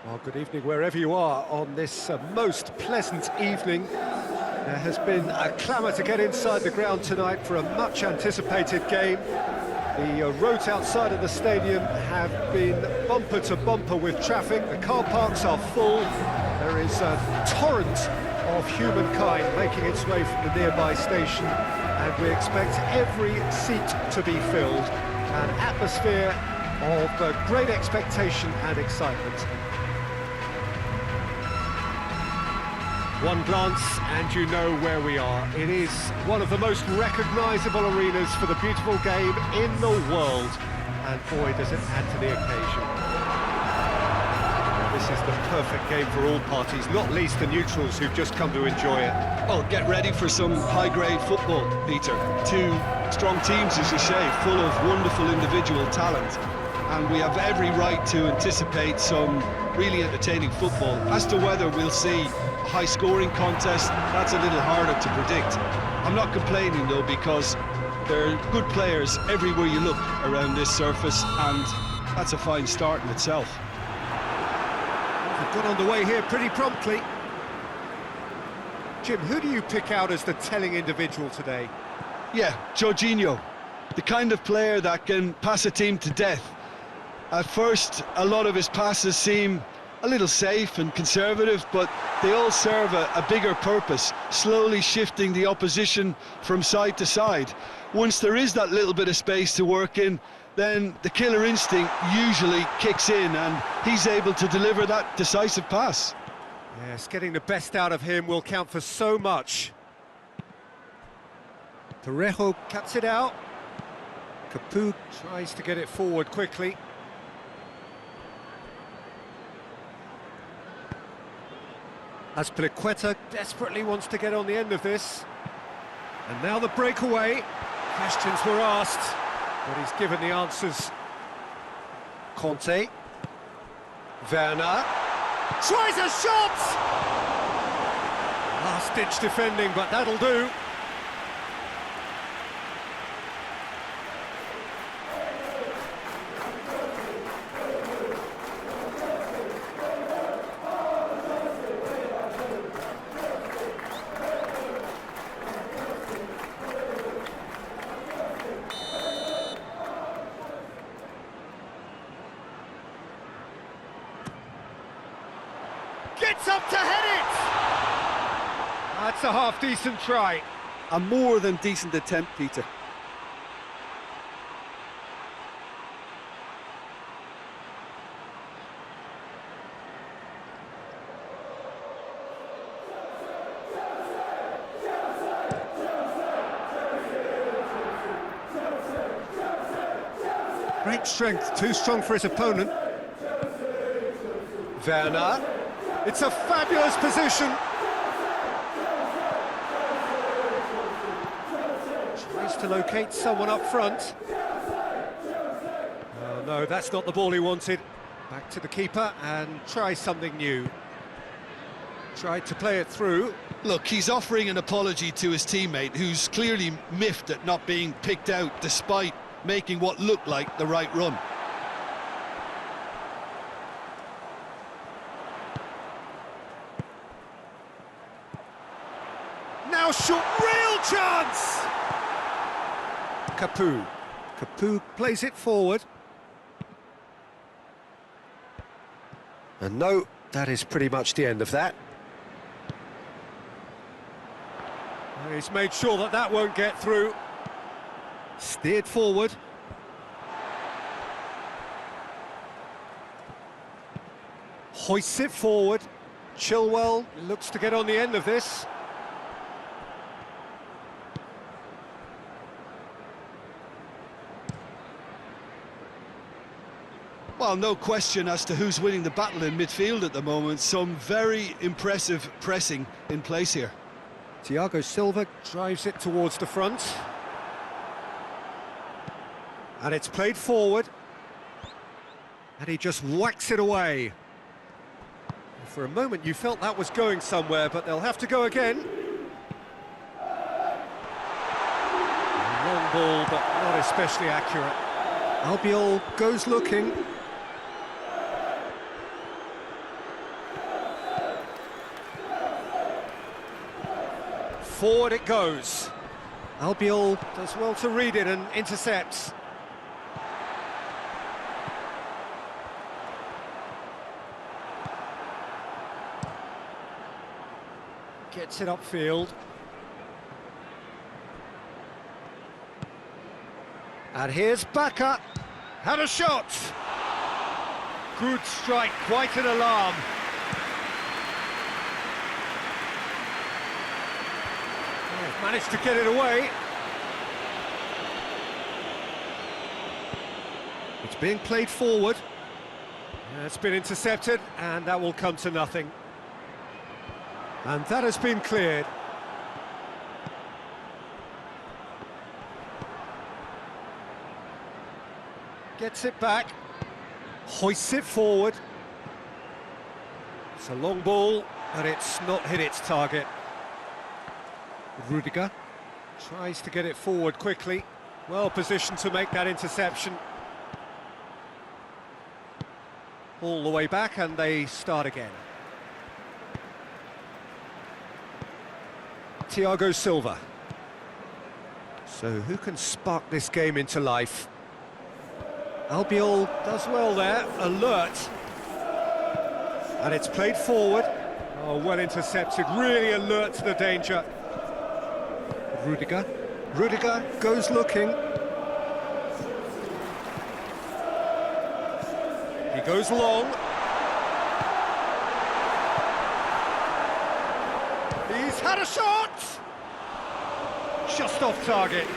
Well, good evening wherever you are on this most pleasant evening. There has been a clamour to get inside the ground tonight for a much-anticipated game. The roads outside of the stadium have been bumper to bumper with traffic. The car parks are full. There is a torrent of humankind making its way from the nearby station, and we expect every seat to be filled. An atmosphere of great expectation and excitement. One glance and you know where we are. It is one of the most recognisable arenas for the beautiful game in the world, and boy does it add to the occasion. This is the perfect game for all parties, not least the neutrals who've just come to enjoy it. Well, get ready for some high-grade football, Peter. Two strong teams, as you say, full of wonderful individual talent, and we have every right to anticipate some really entertaining football. As to whether we'll see a high-scoring contest, that's a little harder to predict. I'm not complaining, though, because there are good players everywhere you look around this surface, and that's a fine start in itself. We've got underway here pretty promptly. Jim, who do you pick out as the telling individual today? Yeah, Jorginho, the kind of player that can pass a team to death. At first, a lot of his passes seem a little safe and conservative, but they all serve a bigger purpose, slowly shifting the opposition from side to side. Once there is that little bit of space to work in, then the killer instinct usually kicks in, and he's able to deliver that decisive pass. Yes, getting the best out of him will count for so much. Parejo cuts it out. Capu tries to get it forward quickly. Azpilicueta desperately wants to get on the end of this. And now the breakaway. Questions were asked, but he's given the answers. Conte. Werner. Tries a shot! Last-ditch defending, but that'll do. Gets up to head it! That's a half-decent try. A more than decent attempt, Peter. Great strength, too strong for his opponent. Werner. It's a fabulous position. Tries to locate someone up front. Oh, no, that's not the ball he wanted. Back to the keeper and try something new. Tried to play it through. Look, he's offering an apology to his teammate, who's clearly miffed at not being picked out despite making what looked like the right run. Now shot, real chance! Capu. Capu plays it forward. And no, that is pretty much the end of that. He's made sure that that won't get through. Steered forward. Hoists it forward. Chilwell looks to get on the end of this. Well, no question as to who's winning the battle in midfield at the moment. Some very impressive pressing in place here. Thiago Silva drives it towards the front. And it's played forward. And he just whacks it away. For a moment you felt that was going somewhere, but they'll have to go again. Long ball, but not especially accurate. Albiol goes looking. Forward it goes. Albiol does well to read it and intercepts. Gets it upfield. And here's Baka. Had a shot. Good strike, quite an alarm. Oh, managed to get it away. It's being played forward. It's been intercepted, and that will come to nothing. And that has been cleared. Gets it back, hoists it forward. It's a long ball, but it's not hit its target. Rudiger tries to get it forward quickly. Well positioned to make that interception. All the way back, and they start again. Thiago Silva. So who can spark this game into life? Albiol does well there, alert. And it's played forward. Oh, well intercepted, really alert to the danger. Rudiger. Rudiger goes looking. He goes long. He's had a shot! Just off target.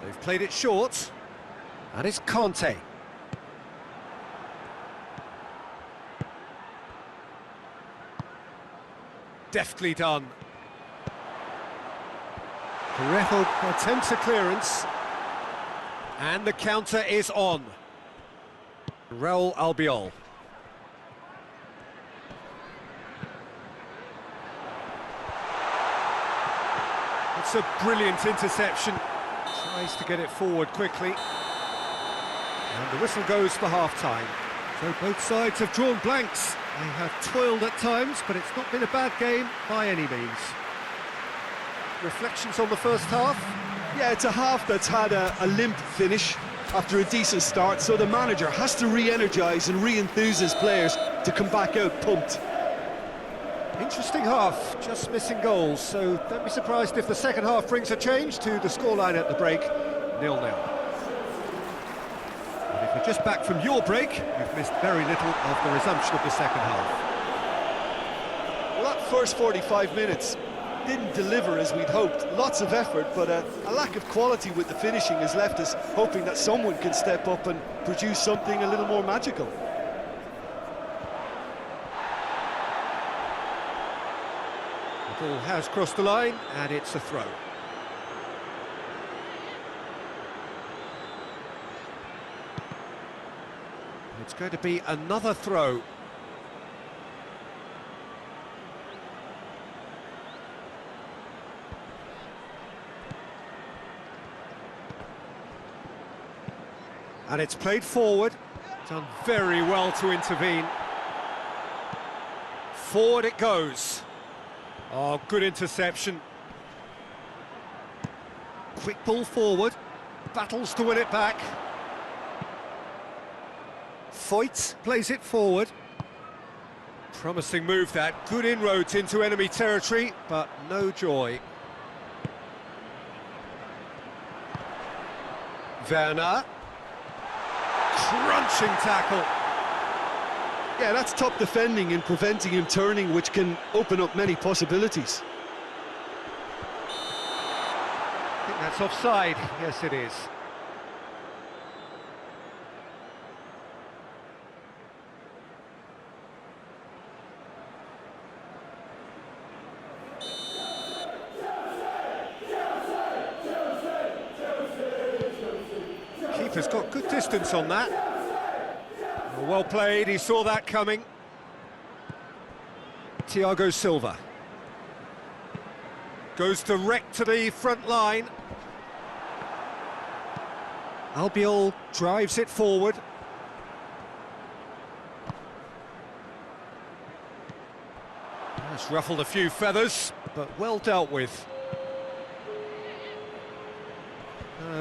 They've played it short, and it's Conte. Deftly done. Parejo attempts a clearance, and the counter is on. Raul Albiol. It's a brilliant interception. Tries to get it forward quickly. And the whistle goes for half-time. So both sides have drawn blanks. They have toiled at times, but it's not been a bad game by any means. Reflections on the first half? Yeah, it's a half that's had a limp finish after a decent start, so the manager has to re-energise and re-enthuse his players to come back out pumped. Interesting half, just missing goals, so don't be surprised if the second half brings a change to the scoreline at the break, 0-0. And if you're just back from your break, you've missed very little of the resumption of the second half. Well, that first 45 minutes didn't deliver as we'd hoped. Lots of effort, but a lack of quality with the finishing has left us hoping that someone can step up and produce something a little more magical. The ball has crossed the line, and it's a throw. It's going to be another throw. And it's played forward. Done very well to intervene. Forward it goes. Oh, good interception. Quick ball forward. Battles to win it back. Foyt plays it forward. Promising move that. Good inroads into enemy territory, but no joy. Werner. Crunching tackle. Yeah, that's top defending and preventing him turning, which can open up many possibilities. I think that's offside. Yes, it is. Keeper's got good distance on that. Well played, he saw that coming. Thiago Silva. Goes direct to the front line. Albiol drives it forward. That's ruffled a few feathers, but well dealt with.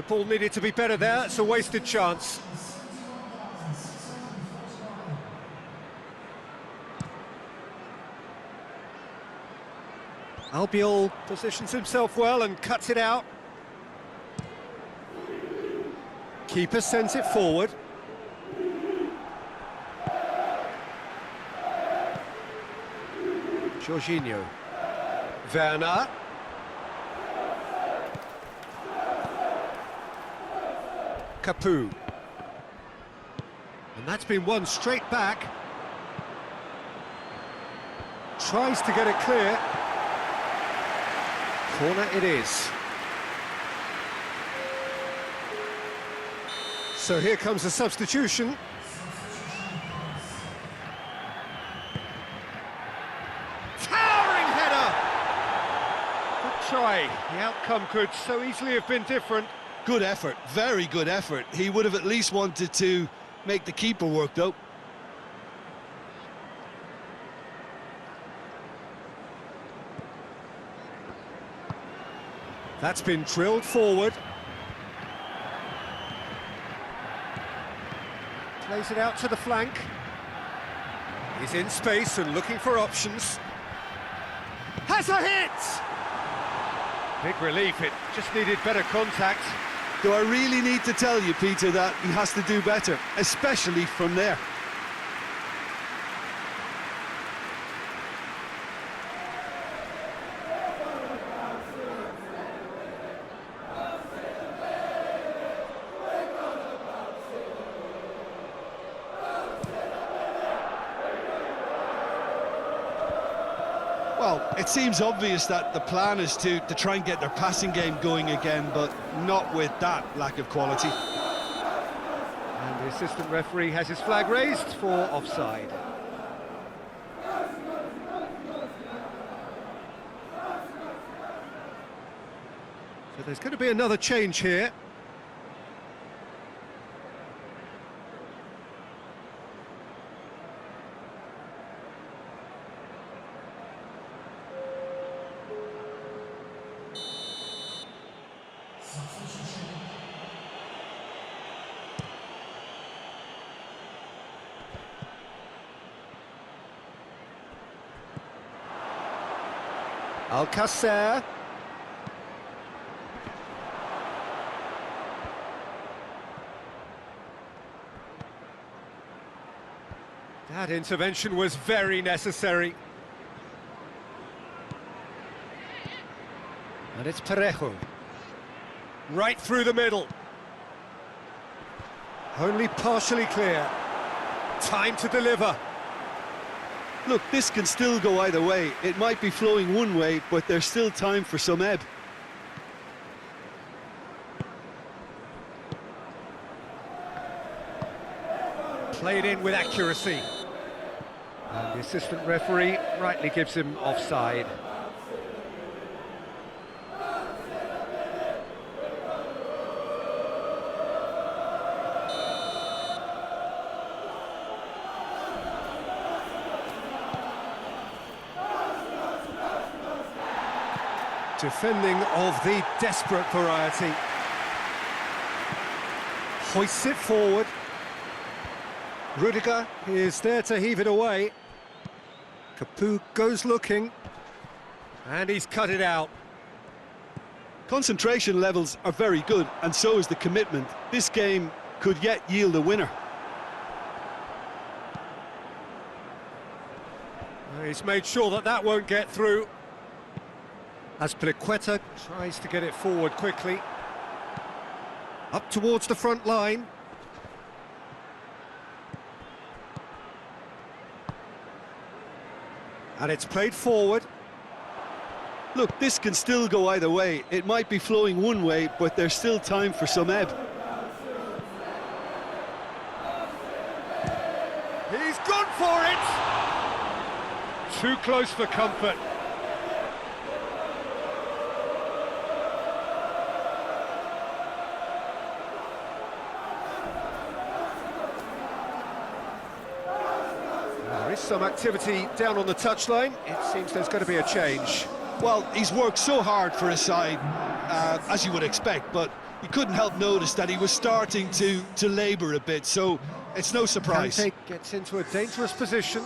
Ball needed to be better there, it's a wasted chance. Albiol positions himself well and cuts it out. Keeper sends it forward. Jorginho. Werner. Capu. And that's been won straight back. Tries to get it clear. Corner it is. So here comes a substitution. Towering header! Good try. The outcome could so easily have been different. Good effort, very good effort. He would have at least wanted to make the keeper work, though. That's been drilled forward. Plays it out to the flank. He's in space and looking for options. Has a hit! Big relief, it just needed better contact. Do I really need to tell you, Peter, that he has to do better, especially from there? Well, it seems obvious that the plan is to try and get their passing game going again, but not with that lack of quality. And the assistant referee has his flag raised for offside. So there's going to be another change here. Alcacer. That intervention was very necessary. And it's Parejo. Right through the middle. Only partially clear. Time to deliver. Look, this can still go either way. It might be flowing one way, but there's still time for some ebb. Played in with accuracy. And the assistant referee rightly gives him offside. Defending of the desperate variety. Hoists it forward. Rudiger is there to heave it away. Capu goes looking. And he's cut it out. Concentration levels are very good, and so is the commitment. This game could yet yield a winner. He's made sure that that won't get through. Azpilicueta tries to get it forward quickly. Up towards the front line. And it's played forward. Look, this can still go either way. It might be flowing one way, but there's still time for some ebb. too close for comfort. There is some activity down on the touchline. It seems there's going to be a change. Well, he's worked so hard for his side, as you would expect, but you couldn't help notice that he was starting to labour a bit, so it's no surprise. Kante gets into a dangerous position.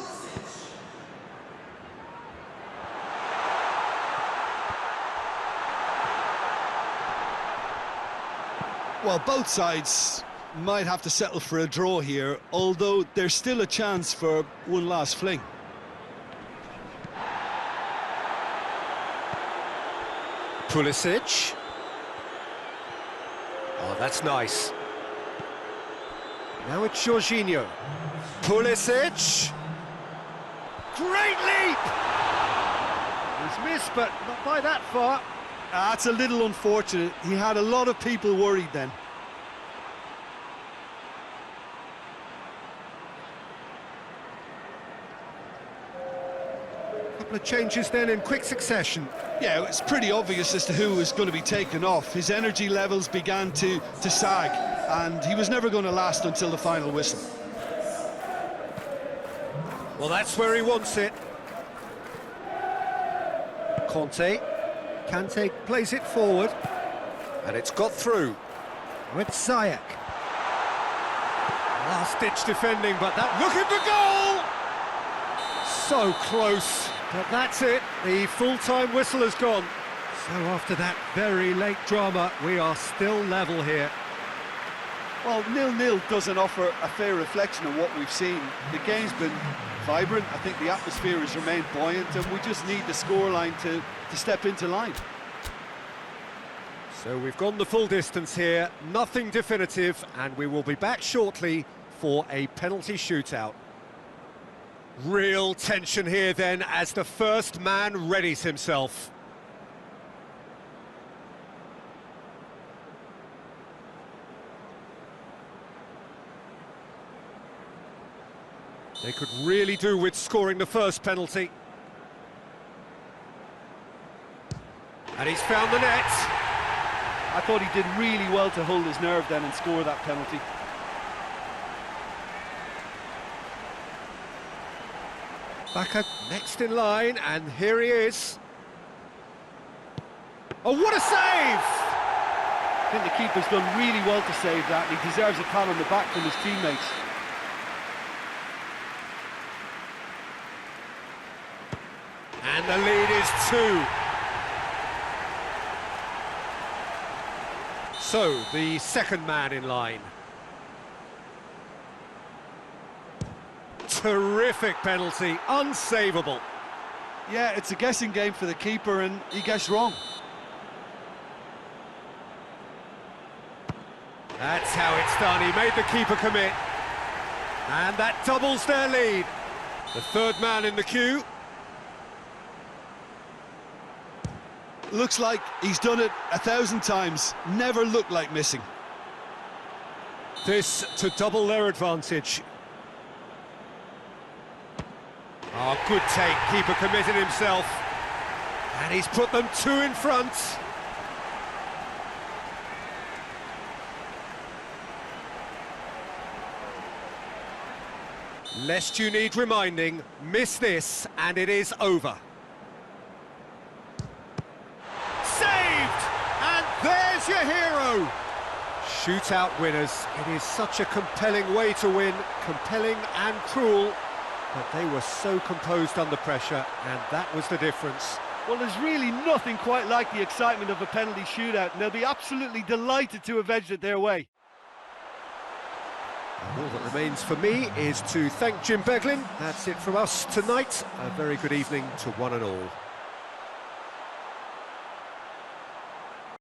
Well, both sides might have to settle for a draw here, although there's still a chance for one last fling. Pulisic. Oh, that's nice. Now it's Jorginho. Pulisic. Great leap! He's missed, but not by that far. That's a little unfortunate. He had a lot of people worried then. Couple of changes then in quick succession. Yeah, it's pretty obvious as to who was going to be taken off. His energy levels began to sag, and he was never going to last until the final whistle. Well, that's where he wants it. Kante plays it forward, and it's got through. With Ziyech. Last-ditch defending, but that... Look at the goal! So close, but that's it. The full-time whistle has gone. So after that very late drama, we are still level here. Well, 0-0 doesn't offer a fair reflection of what we've seen. The game's been vibrant. I think the atmosphere has remained buoyant, and we just need the scoreline to step into line. So we've gone the full distance here, nothing definitive, and we will be back shortly for a penalty shootout. Real tension here then as the first man readies himself. They could really do with scoring the first penalty. And he's found the net. I thought he did really well to hold his nerve then and score that penalty. Back next in line, and here he is. Oh, what a save! I think the keeper's done really well to save that, and he deserves a pat on the back from his teammates. And the lead is 2. So, the second man in line. Terrific penalty, unsavable. Yeah, it's a guessing game for the keeper, and he guessed wrong. That's how it's done. He made the keeper commit. And that doubles their lead. The third man in the queue. Looks like he's done it 1,000 times. Never looked like missing. This to double their advantage. Oh, good take. Keeper committed himself. And he's put them 2 in front. Lest you need reminding, miss this and it is over. Saved! And there's your hero! Shootout winners. It is such a compelling way to win, compelling and cruel, but they were so composed under pressure, and that was the difference. Well, there's really nothing quite like the excitement of a penalty shootout, and they'll be absolutely delighted to have edged it their way. And all that remains for me is to thank Jim Beglin. That's it from us tonight. A very good evening to one and all.